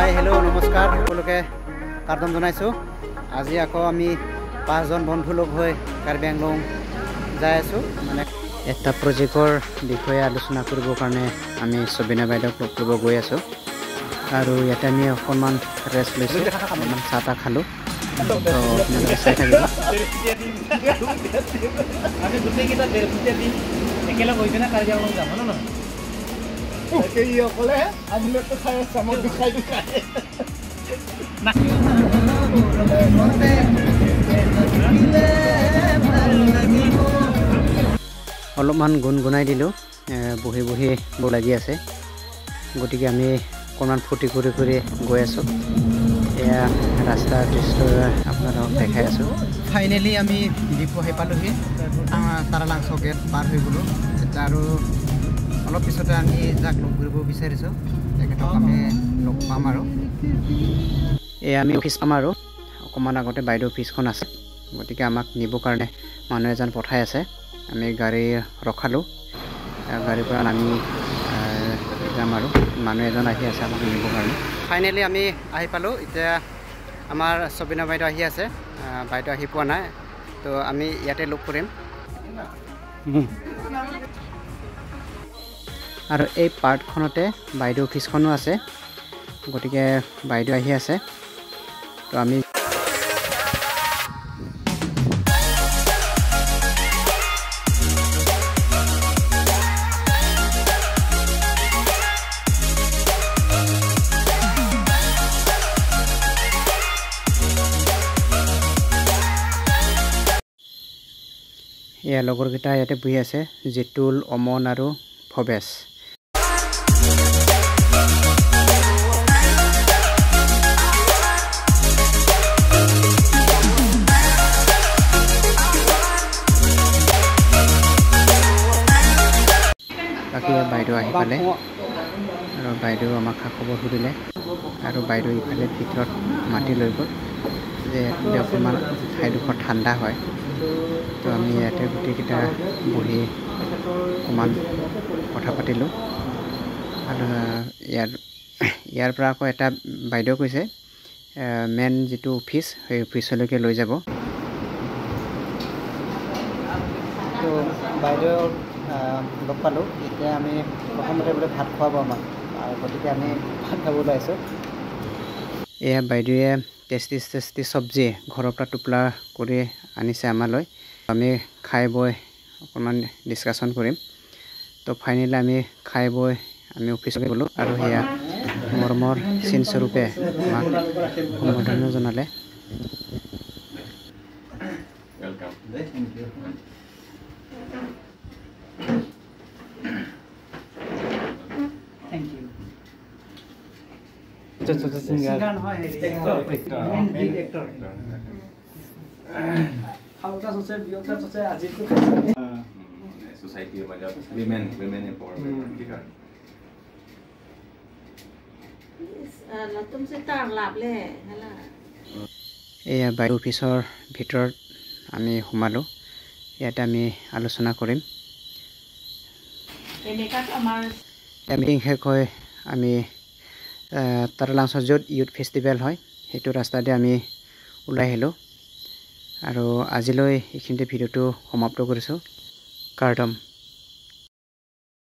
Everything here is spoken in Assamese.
হাই হেল্ল' নমস্কাৰ সকলোকে কাৰ্ডম জনাইছোঁ। আজি আকৌ আমি 5জন বন্ধু লগ হৈ কাৰ্বি আংলং যাই আছোঁ। মানে এটা প্ৰজেক্টৰ বিষয়ে আলোচনা কৰিবৰ কাৰণে আমি সবিনা বাইদেউক লগ কৰিব গৈ আছোঁ। আৰু ইয়াতে আমি অকণমান ৰেষ্ট লৈছোঁ, অকণমান চাহ তাহ খালোঁ। তো আপোনালোকে চাই থাকিব। আমি গোটেইকেইটা একেলগ হৈ কিনে কাৰ্বি আংলং যাম হয় নহয়? অকলে আজিলৈকে খাই আছে মই দুখাই অলপমান গুণগুণাই দিলোঁ, বহি বহি বৰ লাগি আছে। গতিকে আমি অকণমান ফূৰ্তি কৰি কৰি গৈ আছোঁ। এয়া ৰাস্তাৰ দৃশ্য আপোনালোকক দেখাই আছোঁ। ফাইনেলি আমি ডিপু আহি পালোহি। তাৰালাংছ গেট পাৰ হৈ গ'লোঁ। আৰু অলপ পিছতে আমি যাক লগ কৰিব বিচাৰিছোঁ তেখেতক আমি লগ পাম। আৰু এয়া আমি অফিচ পাম আৰু অকণমান আগতে বাইদেউ অফিচখন আছে। গতিকে আমাক নিবৰ কাৰণে মানুহ এজন পঠাই আছে। আমি গাড়ী ৰখালোঁ, গাড়ীৰ পৰা নামি যাম আৰু মানুহ এজন আহি আছে আমাক নিবৰ কাৰণে। ফাইনেলি আমি আহি পালোঁ। এতিয়া আমাৰ সবিনা বাইদেউ আহি আছে, বাইদেউ আহি পোৱা নাই। তো আমি ইয়াতে লগ কৰিম। আৰু এই পাৰ্টখনতে বাইদেউ অফিচখনো আছে। গতিকে বাইদেউ আহি আছে। তো আমি এয়া লগৰকেইটা ইয়াতে বহি আছে, জিতুল, অমন আৰু ভৱেশ। বাকী বাইদেউ আহি পালে আৰু বাইদেউ আমাক খা খবৰ সুধিলে। আৰু বাইদেউ ইফালে ভিতৰত মাতি লৈ গ'ল যে অকণমান ঠাইডোখৰ ঠাণ্ডা হয়। তো আমি ইয়াতে গোটেইকেইটা বহি অকণমান কথা পাতিলোঁ। আৰু ইয়াৰ পৰা আকৌ এটা বাইদেউ কৈছে মেইন যিটো অফিচ সেই অফিচলৈকে লৈ যাব। তো বাইদেউ লগ পালোঁ। এতিয়া আমি প্ৰথমতে বোলে ভাত খুৱাব আমাক, গতিকে আমি ভাত খাবলৈ আহিছোঁ। এয়া বাইদেৱে টেষ্টি চব্জি ঘৰৰ পৰা টোপোলা কৰি আনিছে আমালৈ। আমি খাই বৈ অকণমান ডিছকাশ্যন কৰিম। তো ফাইনেলি আমি খাই বৈ আমি অফিচলৈ গ'লোঁ। আৰু সেয়া মৰমৰ চিনস্বৰূপে আমাক সম্বৰ্ধনা জনালে। এয়া বাইদেউ অফিচৰ ভিতৰত আমি সোমালোঁ। ইয়াতে আমি আলোচনা কৰিম। মিটিং শেষ হৈ আমি তাৰালাংছৰ য'ত ইউথ ফেষ্টিভেল হয় সেইটো ৰাস্তাতে আমি ওলাই আহিলোঁ। আৰু আজিলৈ এইখিনিতে ভিডিঅ'টো সমাপ্ত কৰিছোঁ। কাৰ্ডম।